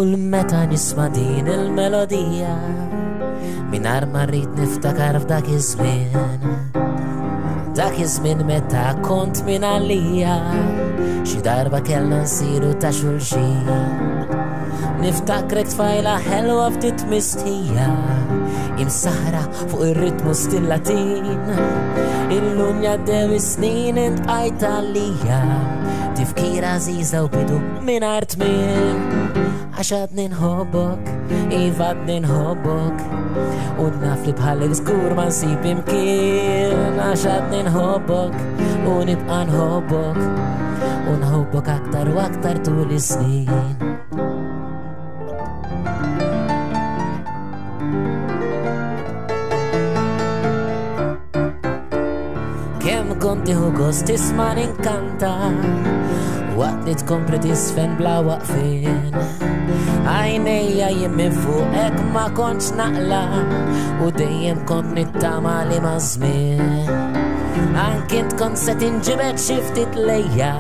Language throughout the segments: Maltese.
Kull meta nisma' din il-melodija Minar ma rrid niftakar f'dak iż-żmien Dak iż-żmien meta kont min għalija Xi darba kellna nsiru ta' xulxin Niftakrek tfajla ħelwa ftit mistija Imsaħra fuq ir-ritmu stillatin Illum jaddew is-snin int bqajt għalija Tifkira żiża u bidu mingħajr tmiem Għax għadni nħobbok, iva għadni nħobbok U naf li bħalek żgur ma nsib imkien Għax għadni nħobbok u nibqa' nħobbok U nħobbok aktar u aktar tul is-snin Kemm kont tieħu gost tisma' ninkanta Waqt li tkompli tisfen bla waqfien Għajnejja jimmi fuqek ma kontx naqla U dejjem kont nittama li ma' żmien Ankint kont se tinġibed xi ftit lejja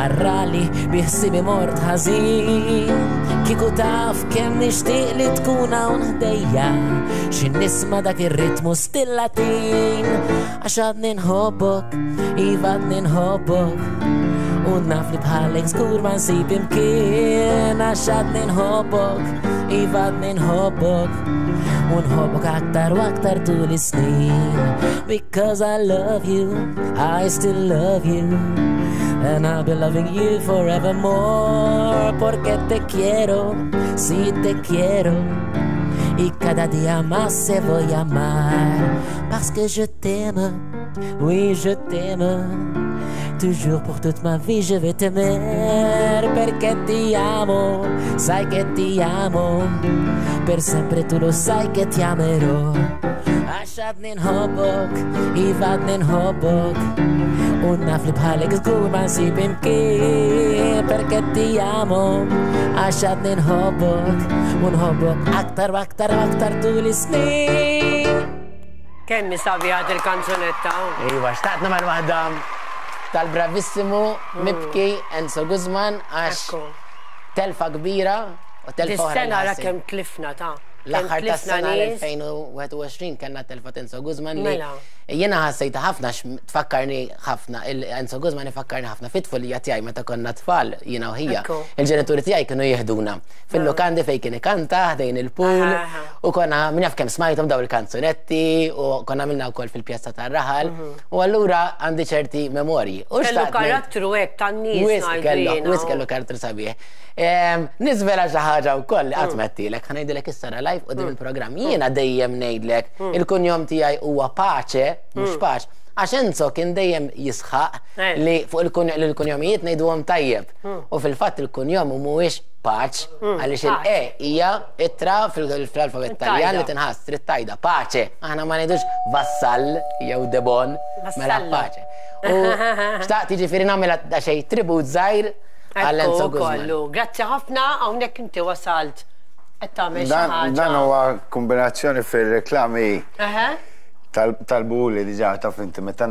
Arrali biħsibi mort ħażin Kieku taf kemm nixtieq li tkun hawn ħdejja Xi nisma' dak ir-ritmu stillatin Għax għadni nħobbok, iva għadni nħobbok U naf li bħalek żgur ma nsib imkien Għax għadni nħobbok, iva għadni nħobbok U nħobbok aktar u aktar tul is-snin Because I love you, I still love you And I'll be loving you forevermore Porque te quiero, sí te quiero Y cada día más te voy a amar Parce que je t'aime, oui je t'aime Toujours pour toute ma vie je vais t'aimer Perché ti amo, sai che ti amo Per sempre tu lo sai che ti amerò Għax għadni nħobbok, iva għadni nħobbok U naf li bħalek żgur ma nsib imkien Perché ti amo, għax għadni nħobbok U nħobbok aktar u aktar u aktar tul is-snin Kemm sabi għad il-kanzunetta? Iva, xtaqna mal-waħda tal-bravissimu Mibki Enzo Guzman għax telfa kbira u telfa oħra. Dis-sena ra kemm tlifna ta' L-aħħar tas-sena 2021 kellna telfa Enzo Guzman li jiena ħassejta ħafna tfakkarni ħafna Enzo Guzman ifakkarni ħafna fit-tfulija tiegħi meta konna tfal jiena u hija. Il-ġenituri tiegħi kienu jieħduna fil-lukandi fejn kien ikanta ħdejn il-pool u konna min jaf kemm smajthom daw il-kanzunetti u konna għamilna wkoll fil-pjazza tar-Raħal u allura għandi ċerti memorji. Kellu karattru hekk tan-nies ngħidlina. Wis kellu karattru sabiħ. Nisvela xi ħaġa wkoll li qatt mettilek ħanejdilek issa live qudiem il-programm. Jiena dejjem ngħidlek il-kunjom tiegħi huwa Paċe, mhux Paċ. Għax Enzo kien dejjem jisħaq li fuq il-kunjomijiet ngħiduhom tajjeb. U fil-fatt il-kunjom mhuwiex Paċ għaliex il-E hija ittra fil-alfabet Taljan li tinħass trid tajda Paċe. Aħna ma ngħidux Vassall jew Debon mela Paċe. U xtaqt jiġifieri nagħmel xejn tribut żgħir għall-Enzo Guzman. Grazzi ħafna hawnhekk inti wasalt. Dan huwa kombinazzjoni fil-reklami tal-buli diġà taf inti meta